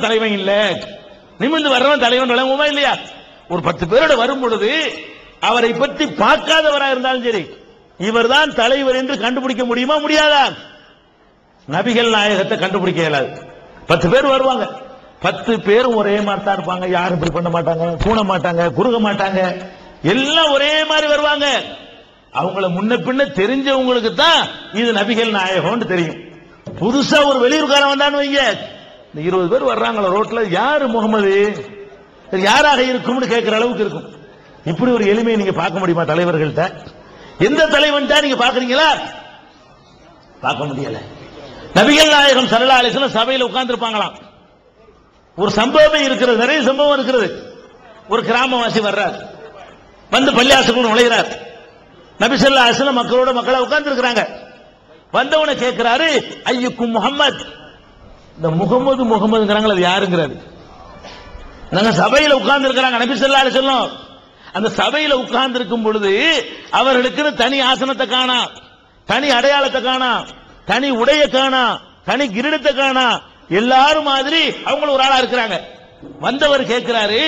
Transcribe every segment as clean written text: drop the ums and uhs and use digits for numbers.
தலைவன் இல்ல, நிமிர்ந்து வர்றவன் தலைவன் விளங்குமா இல்லையா? ஒரு 10 பேரோட வரும் பொழுது அவரை பற்றி பார்க்காதவரா இருந்தாலும் சரி, இவர்தான் தலைவர் என்று கண்டுபிடிக்க முடியுமா? முடியாதா? நபிகள் நாயகத்தை கண்டுபிடிக்க இயலாது. 10 பேர் வருவாங்க, 10 பேரும் ஒரே மாதிரி தான் இருப்பாங்க. யாரும் இப்படி பண்ண மாட்டாங்க, கூண மாட்டாங்க, குறுக மாட்டாங்க, எல்லாம் ஒரே மாதிரி வருவாங்க. அவங்கள முன்ன பின்ன தெரிஞ்சவங்களுக்கு தான் இது நபிகள் நாயகம் தெரியும். புதுசா ஒரு வெளியூர்காரன் வந்தான்னு வைங்க, இந்த 20 பேர் வர்றாங்களா ரோட்ல, யாரு முகமது, யாராக இருக்கும்னு கேட்கிற அளவுக்கு இருக்கும். இப்படி ஒரு எளிமையை நீங்க பார்க்க முடியுமா தலைவர்கள்ட்ட? எந்த தலைவன் தான் நீங்க பாக்குறீங்களா? பார்க்க முடியல. நபிகள் நாயகம் ஸல்லல்லாஹு அலைஹி வஸல்லம் சபையில உட்கார்ந்து இருப்பாங்களாம். ஒரு சம்பவமே இருக்கிறது, நிறைய சம்பவம் இருக்கிறது. ஒரு கிராமவாசி வர்றார், வந்து பள்ளியாசலுக்குள் நுழைகிறார். நபி ஸல்லல்லாஹு அலைஹி வஸல்லம் மக்களா உட்கார்ந்து இருக்கிறாங்க. வந்தவனை கேட்கிறாரு, ஐயுக்கும் முஹம்மத். இந்த முகமதுங்கிறாங்களா, அது யாருங்கிறாரு? நாங்க சபையில உட்கார்ந்து இருக்கிறாங்க நபி ஸல்லல்லாஹு அலைஹி வஸல்லம். அந்த சபையில உட்கார்ந்து இருக்கும் பொழுது அவர்களுக்கு தனி ஆசனத்தை காணா, தனி அடையாளத்தை காணா, தனி உடைய காணா, தனி கிரீடத்தை காணா, எல்லாரும் மாதிரி அவங்க ஒரு ஆளா இருக்கிறாங்க. வந்தவர் கேட்கிறாரு,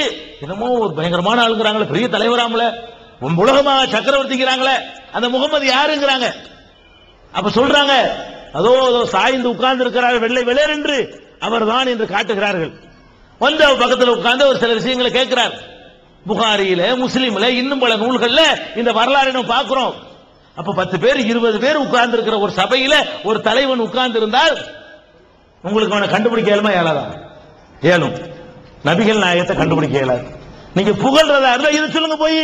என்னமோ ஒரு பயங்கரமான ஆளுங்கிறாங்களே, பெரிய தலைவராமல, உலகமா சக்கரவர்த்திங்கிறாங்களே, அந்த முகமது யாருங்கிறாங்க. அப்ப சொல்றாங்க, அதோ சாய்ந்து உட்கார்ந்து இருக்கிறார், வெள்ளை வெளேர் என்று அவர் தான் என்று காட்டுகிறார்கள். வந்து அவர் பக்கத்தில் உட்கார்ந்து ஒரு சில விஷயங்களை கேட்கிறார். புகாரியில, முஸ்லிம்ல, இன்னும் பல நூல்கள்ல இந்த வரலாறு நம்ம பார்க்கிறோம். அப்ப 10 பேர் 20 பேர் உட்கார்ந்து இருக்கிற ஒரு சபையில ஒரு தலைவன் உட்கார்ந்து இருந்தால் உங்களுக்கு அவனை கண்டுபிடிக்க இயலுமா? இயலாதா? இயலும். நபிகள் நாயகத்தை கண்டுபிடிக்க இயலாது. நீங்க புகழ்றதா இருந்தா இது சொல்லுங்க போய்,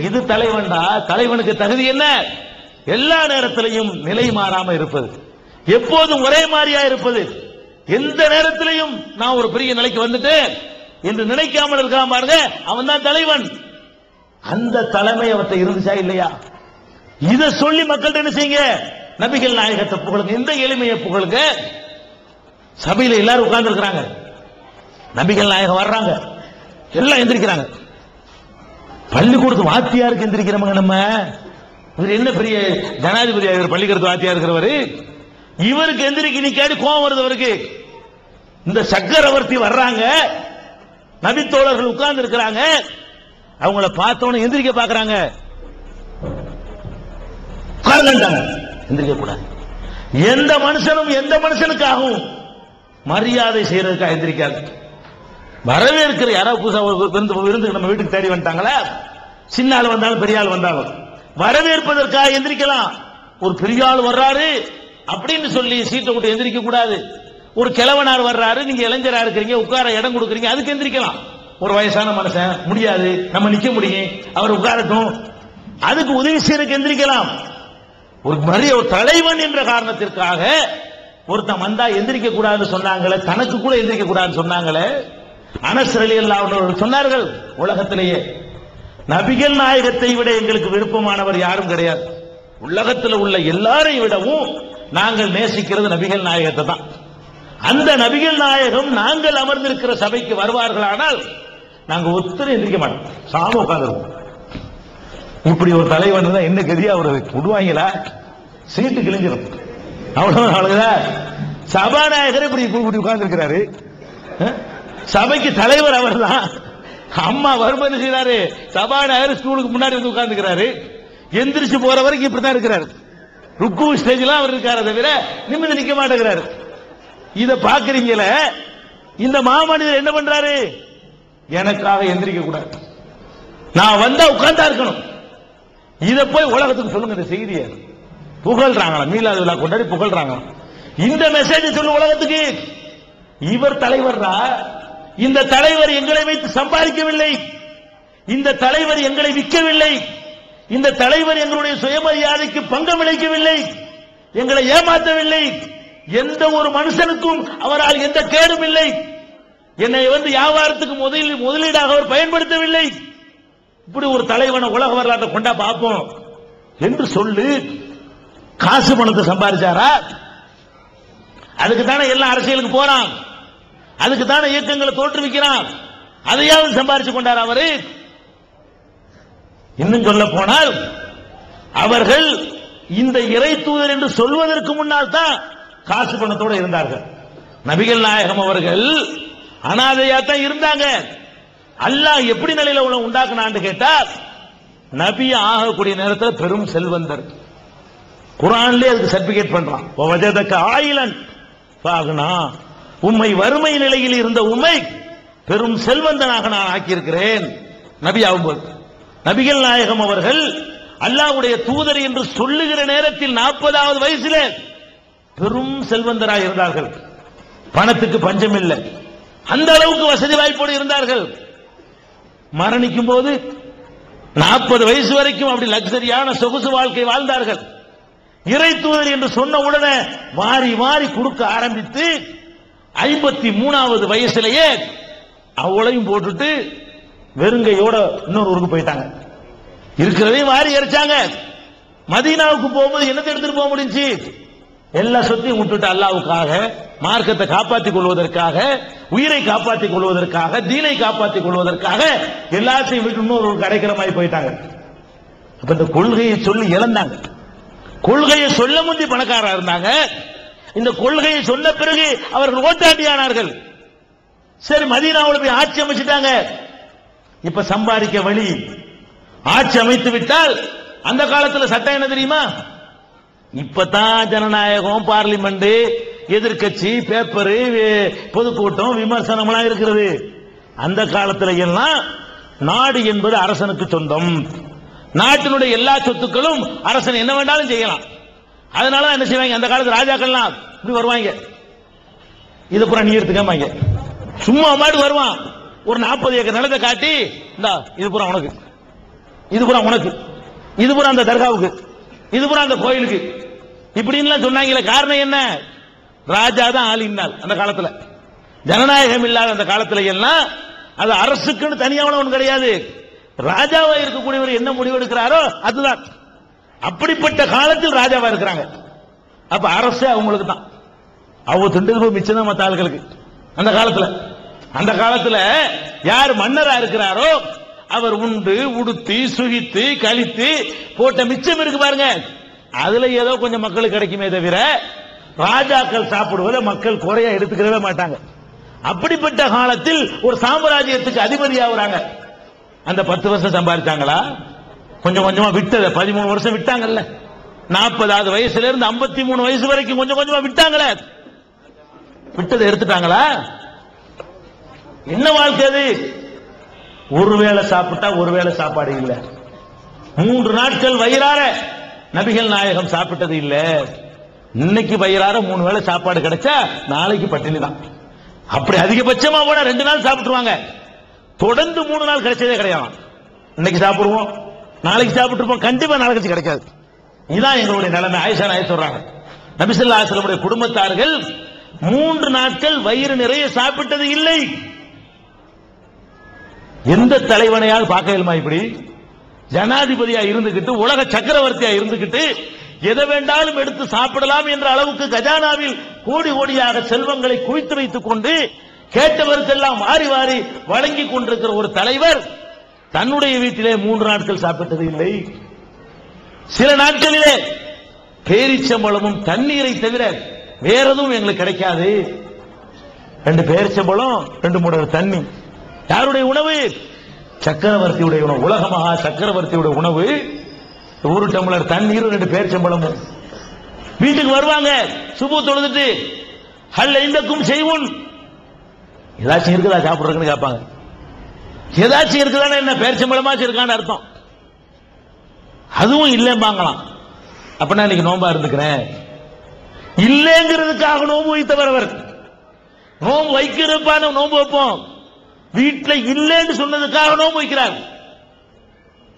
இது தலைவன்டா. தலைவனுக்கு தகுதி என்ன? எல்லா நேரத்திலையும் நிலை மாறாம இருப்பது, எப்போதும் ஒரே மாதிரியா இருப்பது, எந்த நேரத்திலையும் நான் ஒரு பெரிய நிலைக்கு வந்துட்டேன் என்று நினைக்காமல் இருக்காம பாருங்க, அவன் தான் தலைவன். அந்த தலைமை அவர்கிட்ட இருந்துச்சா இல்லையா? இதை சொல்லி மக்கள்கிட்ட என்ன செய்யுங்க? நபிகள் நாயகத்தை புகழுங்க, இந்த எளிமையை புகழுங்க. சபையில எல்லாரும் உட்கார்ந்து இருக்கிறாங்க, நபிகள் நாயகம் வர்றாங்க, எல்லாம் எந்திரிக்கிறாங்க. பள்ளிக்கூடத்து வாத்தியாருக்கு எந்திரிக்கிறவங்க நம்ம, இவர் என்ன பெரிய ஜனாதிபதி, இவர் பள்ளிக்கூடத்து வாத்தியா இருக்கிறவர், இவருக்கு எந்திரிக்க நிக்காடி கோபம் வருது அவருக்கு. இந்த சக்கரவர்த்தி வர்றாங்க, நபித்தோழர்கள் உட்கார்ந்து இருக்கிறாங்க, அவங்கள பார்த்தவன எந்திரிக்க பாக்குறாங்க, எந்திரிக்க கூடாது. எந்த மனுஷனும் எந்த மனுஷனுக்காகவும் மரியாதை செய்யறதுக்காக எந்திரிக்காது. வரவேற்கிற யாராவது புதுசா விருந்து நம்ம வீட்டுக்கு தேடி வந்துட்டாங்களா, சின்ன ஆள் வந்தாலும் பெரிய ஆள் வந்தாலும் வரவேற்பதற்காக எந்திரிக்கலாம். ஒரு பெரிய ஆள் வர்றாரு அப்படின்னு சொல்லி சீட்டை விட்டு எந்திரிக்க கூடாது. ஒரு கிழவனார் வர்றாரு, நீங்க இளைஞரா இருக்கிறீங்க, உட்கார இடம் கொடுக்குறீங்க, அதுக்கு எந்திரிக்கலாம். ஒரு வயசான மனுஷன் முடியாது, நம்ம நிக்க முடியும், அவர் உட்காரட்டும், அதுக்கு உதவி செய்யறதுக்கு எந்திரிக்கலாம். ஒரு ஒரு தலைவன் என்ற காரணத்திற்காக ஒருத்தன் வந்தா எந்திரிக்க கூடாதுன்னு சொன்னாங்களே, தனக்கு கூட எந்திரிக்க கூடாதுன்னு சொன்னாங்களே. அனஸ் ரலியல்லாஹு அன்ஹு சொன்னார்கள், உலகத்திலேயே நபிகள் நாயகத்தை விட எங்களுக்கு விருப்பமானவர் யாரும் கிடையாது. உலகத்தில் உள்ள எல்லாரையும் விடவும் நாங்கள் நேசிக்கிறது நபிகள் நாயகத்தை தான். அந்த நபிகள் நாயகம் நாங்கள் அமர்ந்திருக்கிற சபைக்கு வருவார்களானால் நாங்க ஒத்தரை எந்திரிக்க மாட்டோம், சாம உட்கார்ந்துருவோம். இப்படி ஒரு தலைவன் தான் என்ன கதியா அவருக்கு விடுவாங்களா? சீட்டு கிழிஞ்சிடும், அவ்வளவுதான். சபாநாயகர் இப்படி உட்கார்ந்து இருக்கிறாரு, சபைக்கு தலைவர் அவர் தான். அம்மா வரும்போது செய்யறாரு, சபாநாயகர் ஸ்டூலுக்கு முன்னாடி வந்து உட்கார்ந்துக்கிறாரு, எந்திரிச்சு போற வரைக்கும் இப்படிதான் இருக்கிறாரு. ருக்கு ஸ்டேஜ்லாம் அவர் இருக்காரு, தவிர நிமிர்ந்து நிக்க மாட்டேங்கிறாரு. இத பாக்குறீங்கள, இந்த மாமனிதர் என்ன பண்றாரு? எனக்காக எந்திரிக்க கூடாது, நான் வந்தா உட்கார்ந்தா இருக்கணும். இத போய் உலகத்துக்கு சொல்லுங்க. இந்த செய்தியை புகழ்றாங்களா, மீலாது விழா கொண்டாடி புகழ்றாங்க. இந்த மெசேஜ் சொல்லு உலகத்துக்கு. இவர் தலைவர்ரா, இந்த தலைவர் எங்களை வைத்து சம்பாதிக்கவில்லை, இந்த தலைவர் எங்களை விற்கவில்லை, இந்த தலைவர் எங்களுடைய சுயமரியாதைக்கு பங்கம் விளைக்கவில்லை, எங்களை ஏமாற்றவில்லை, எந்த ஒரு மனுஷனுக்கும் அவரால் எந்த கேடும் இல்லை, என்னை வந்து வியாபாரத்துக்கு முதலீடாக அவர் பயன்படுத்தவில்லை. இப்படி ஒரு தலைவனை உலக வரலாற்றை கொண்டா பார்ப்போம் என்று சொல்லு. காசு பணத்தை சம்பாதிச்சாரா? அதுக்கு தானே எல்லா அரசியலுக்கு போறான், அதுக்கு தானே இயக்கங்களை தோற்றுவிக்கிறான், அதையாவது சம்பாதிச்சு கொண்டார் அவரு. இன்னும் சொல்ல போனால் அவர்கள் இந்த இறை தூதர் என்று சொல்வதற்கு முன்னால் தான் காசு பணத்தோடு இருந்தார்கள். நபிகள் நாயகம் அவர்கள் அனாதையா தான் இருந்தாங்க. அல்லாஹ் எப்படி நிலையில உண்டாக்குனான்னு கேட்டா, நபி ஆகக்கூடிய நேரத்தில் பெரும் செல்வந்தர். குர்ஆன்லயே அதுக்கு சர்டிபிகேட் பண்றான். வஜதக ஆயிலன் ஃபாக்னா, உம்மை வறுமை நிலையில் இருந்த உம்மை பெரும் செல்வந்தனாக நான் ஆக்கியிருக்கிறேன். நபி ஆகும்போது நபிகள் நாயகம் அவர்கள் அல்லாஹ்வுடைய தூதர் என்று சொல்லுகிற நேரத்தில் 40வது வயசிலே பெரும் செல்வந்தராக இருந்தார்கள். பணத்துக்கு பஞ்சம் இல்லை, அந்த அளவுக்கு வசதி வாய்ப்போடு இருந்தார்கள். மரணிக்கும் போது 40 வயசு வரைக்கும் அப்படி லக்ஸரியான சொகுசு வாழ்க்கை வாழ்ந்தார்கள். இறை தூதர் என்று சொன்ன உடனே வாரி வாரி கொடுக்க ஆரம்பித்து 53வது வயசுலேயே அவளையும் போட்டுட்டு வெறுங்கையோட இன்னொரு ஊருக்கு போயிட்டாங்க. இருக்கிறதையும் வாரி எரிச்சாங்க. மதீனாவுக்கு போகும்போது என்னத்தை எடுத்துட்டு போக முடிஞ்சு? எல்லா சொத்தையும் விட்டுட்டு அல்லாஹ்வுக்காக, மார்க்கத்தை காப்பாற்றிக் கொள்வதற்காக, உயிரை காப்பாற்றிக் கொள்வதற்காக, தீனை காப்பாற்றிக் கொள்வதற்காக எல்லாத்தையும் விட்டு இன்னொரு கிடைக்கிற மாதிரி போயிட்டாங்க. அப்ப இந்த கொள்கையை சொல்லி இழந்தாங்க. கொள்கையை சொல்ல முந்தி பணக்காரா இருந்தாங்க. இந்த கொள்கையை சொன்ன பிறகு அவர்கள் ஓட்டாண்டியானார்கள். சரி, மதீனாவுல போய் ஆட்சி அமைச்சிட்டாங்க. இப்ப சம்பாதிக்க வழி. ஆட்சி அமைத்து விட்டால் அந்த காலத்தில் சட்டம் என்ன தெரியுமா? இப்பதான் ஜனநாயகம், பார்லிமெண்ட், எதிர்கட்சி, பேப்பரு, பொதுக்கூட்டம், விமர்சனம் எல்லாம் இருக்கிறது. அந்த காலத்தில் எல்லாம் நாடு என்பது அரசனுக்கு சொந்தம். நாட்டினுடைய எல்லா சொத்துக்களும் அரசன் என்ன வேண்டாலும் செய்யலாம். அதனால என்ன செய்வாங்க, அந்த காலத்து ராஜாக்கள்லாம் இப்படி வருவாங்க, இது பூரா நீ எடுத்துக்காம சும்மா மாடு வருவான். ஒரு 40 ஏக்கர் நிலத்தை காட்டி, இந்தா இது பூரா உனக்கு, இது பூரா உனக்கு, இது பூரா அந்த தர்காவுக்கு, இது பூரா அந்த கோயிலுக்கு, இப்படின்னு சொன்னாங்களே. காரணம் என்ன? ராஜா தான் ஆளினால். அந்த காலத்தில் ஜனநாயகம் இல்லாத அந்த காலத்தில் எல்லாம் அது அரசுக்குன்னு தனியான ஒன்று கிடையாது. ராஜாவா இருக்கக்கூடியவர் என்ன முடிவு எடுக்கிறாரோ அதுதான். அப்படிப்பட்ட காலத்தில் ராஜாவா இருக்கிறாங்க. அப்ப அரசு அவங்களுக்கு தான். அவங்க திண்டு போய் மிச்சம் தான் மற்ற ஆளுகளுக்கு. அந்த காலத்துல யார் மன்னரா இருக்கிறாரோ அவர் உண்டு, உடுத்தி, சுகித்து, கழித்து போட்ட மிச்சம் இருக்கு பாருங்க, அதுல ஏதோ கொஞ்சம் மக்களுக்கு கிடைக்குமே தவிர ராஜாக்கள் சாப்பிடுவதை மக்கள் குறையா எடுத்துக்கவே மாட்டாங்க. அப்படிப்பட்ட காலத்தில் ஒரு சாம்ராஜ்யத்துக்கு அதிபதி ஆகுறாங்க. அந்த 10 வருஷம் சம்பாதிச்சாங்களா? கொஞ்சம் கொஞ்சமா விட்டத 13 வருஷம் விட்டாங்கல்ல. 40வது வயசுல இருந்து 53 வயசு வரைக்கும் கொஞ்சம் கொஞ்சமா விட்டாங்களே, விட்டதை எடுத்துட்டாங்களா? என்ன வாழ்க்கை அது? ஒருவேளை சாப்பிட்டா ஒருவேளை சாப்பாடு இல்ல. 3 நாட்கள் வயிறார நபிகள் நாயகம் சாப்பிட்டது இல்ல. இன்னைக்கு வயிறார 3 வேளை சாப்பாடு கிடைச்சா நாளைக்கு பட்டினி தான். அப்படி அதிகபட்சமா கூட 2 நாள் சாப்பிட்டுருவாங்க. தொடர்ந்து 3 நாள் கிடைச்சதே கிடையாது. இன்னைக்கு சாப்பிடுவோம், நாளைக்கு சாப்பிட்டுருப்போம், கண்டிப்பா நாளைக்கு கிடைக்காது. இதுதான் எங்களுடைய நிலைமை. ஆயிஷா நாயகி சொல்றாங்க, நபி ஸல்லல்லாஹு அலைஹி வஸல்லம் குடும்பத்தார்கள் 3 நாட்கள் வயிறு நிறைய சாப்பிட்டது இல்லை. எந்த தலைவனையால் பார்க்கலுமா? இப்படி ஜனாதிபதியா இருந்துகிட்டு, உலக சக்கரவர்த்தியா இருந்துகிட்டு, எதை வேண்டாலும் எடுத்து சாப்பிடலாம் என்ற அளவுக்கு கஜானாவில் கோடி கோடியாக செல்வங்களை குவித்து வைத்துக் கொண்டு கேட்டவருக்கெல்லாம் வாரி வாரி வழங்கி கொண்டிருக்கிற ஒரு தலைவர் தன்னுடைய வீட்டிலே 3 நாட்கள் சாப்பிட்டது இல்லை. சில நாட்களிலே பேரிச்சம்பழமும் தண்ணீரை தவிர வேற எதுவும் எங்களுக்கு கிடைக்காது. 2 பேரிச்சம்பழம், 2 மூடல் தண்ணி. யாருடைய உணவு? சக்கரவர்த்தியுடைய உணவு. உலக மகா சக்கரவர்த்தியுடைய உணவு. 1 டம்ளர் தண்ணீர், 2 பேரிச்சம்பழமும். வீட்டுக்கு வருவாங்க, சுபு தொழுதுட்டு, ஹல் இந்தக்கும் செய்வோம், ஏதாச்சும் இருக்குதா சாப்பிடுறதுன்னு கேட்பாங்க. ஏதாச்சும் இருக்குதானே என்ன, பேரிச்சம்பழமாச்சும் இருக்கான்னு அர்த்தம். அதுவும் இல்லைம்பாங்களாம். அப்ப நான் இன்னைக்கு நோம்பா இருந்துக்கிறேன் இல்லைங்கிறதுக்காக நோம்பு வைத்தவர் அவர். நோம்பு வைக்கிறப்ப நோம்பு வைப்போம், வீட்டில் இல்லைன்னு சொன்னதுக்காக நோம்பு வைக்கிறார்.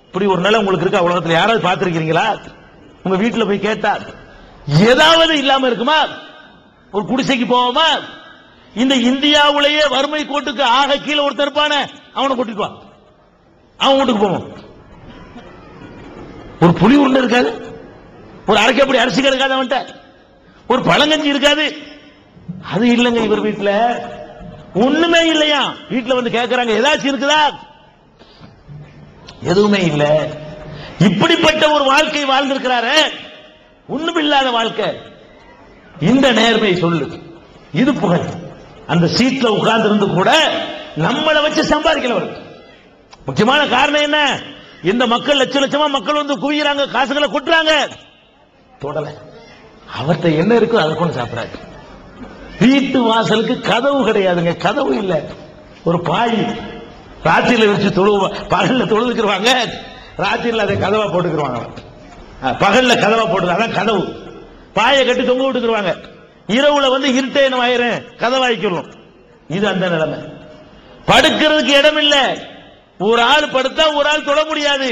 இப்படி ஒரு நிலை உங்களுக்கு இருக்கா? உலகத்தில் யாராவது பார்த்திருக்கிறீங்களா? உங்க வீட்டில் போய் கேட்டா ஏதாவது இல்லாம இருக்குமா? ஒரு குடிசைக்கு போவோமா? இந்த இந்தியாவிலேயே வறுமை கோட்டுக்கு ஆக கீழே ஒருத்தர் இருப்பான, அவனை கூட்டிட்டு வா, அவன் வீட்டுக்கு போவோம். ஒரு புளி உருண்டை இருக்காது, ஒரு அரைக்கப்படி அரிசி இருக்காது, அவன்கிட்ட ஒரு பழங்கஞ்சி இருக்காது. அது இல்லைங்க இவர் வீட்டுல, ஒண்ணுமே இல்லையா. வீட்டுல வந்து கேட்கறாங்க ஏதாச்சும் இருக்குதா? எதுவுமே இல்ல. இப்படிப்பட்ட ஒரு வாழ்க்கை வாழ்ந்திருக்கிறாரு, ஒண்ணுமில்லாத வாழ்க்கை. இந்த நேர்மை சொல்லு, இது புகழ். அந்த சீட்ல உட்கார்ந்து இருந்து கூட நம்மளை வச்சு சம்பாதிக்கல. முக்கியமான காரணம் என்ன? இந்த மக்கள் லட்ச லட்சமா மக்கள் வந்து குவியறாங்க, காசுகளை கொட்டுறாங்க, தொடல. அவர்கிட்ட என்ன இருக்கோ அதை கொண்டு சாப்பிடாது. வீட்டு வாசலுக்கு கதவு கிடையாதுங்க, கதவு இல்ல. ஒரு பாய் ராத்திரியில வச்சு பகல்ல தொழுதுக்குருவாங்க, ராத்திரியில அதை கதவா போட்டுக்குருவாங்க. பகல்ல கதவா போட்டு அதான் கதவு. பாயை கட்டி தொங்க விட்டுக்குருவாங்க. இரவுல வந்து இருட்டே என்ன ஆயிரும், கதவாய்க்கிறோம். இது அந்த நிலைமை. படுக்கிறதுக்கு இடம் இல்ல. ஒரு ஆள் படுத்தா ஒரு ஆள் தொட முடியாது.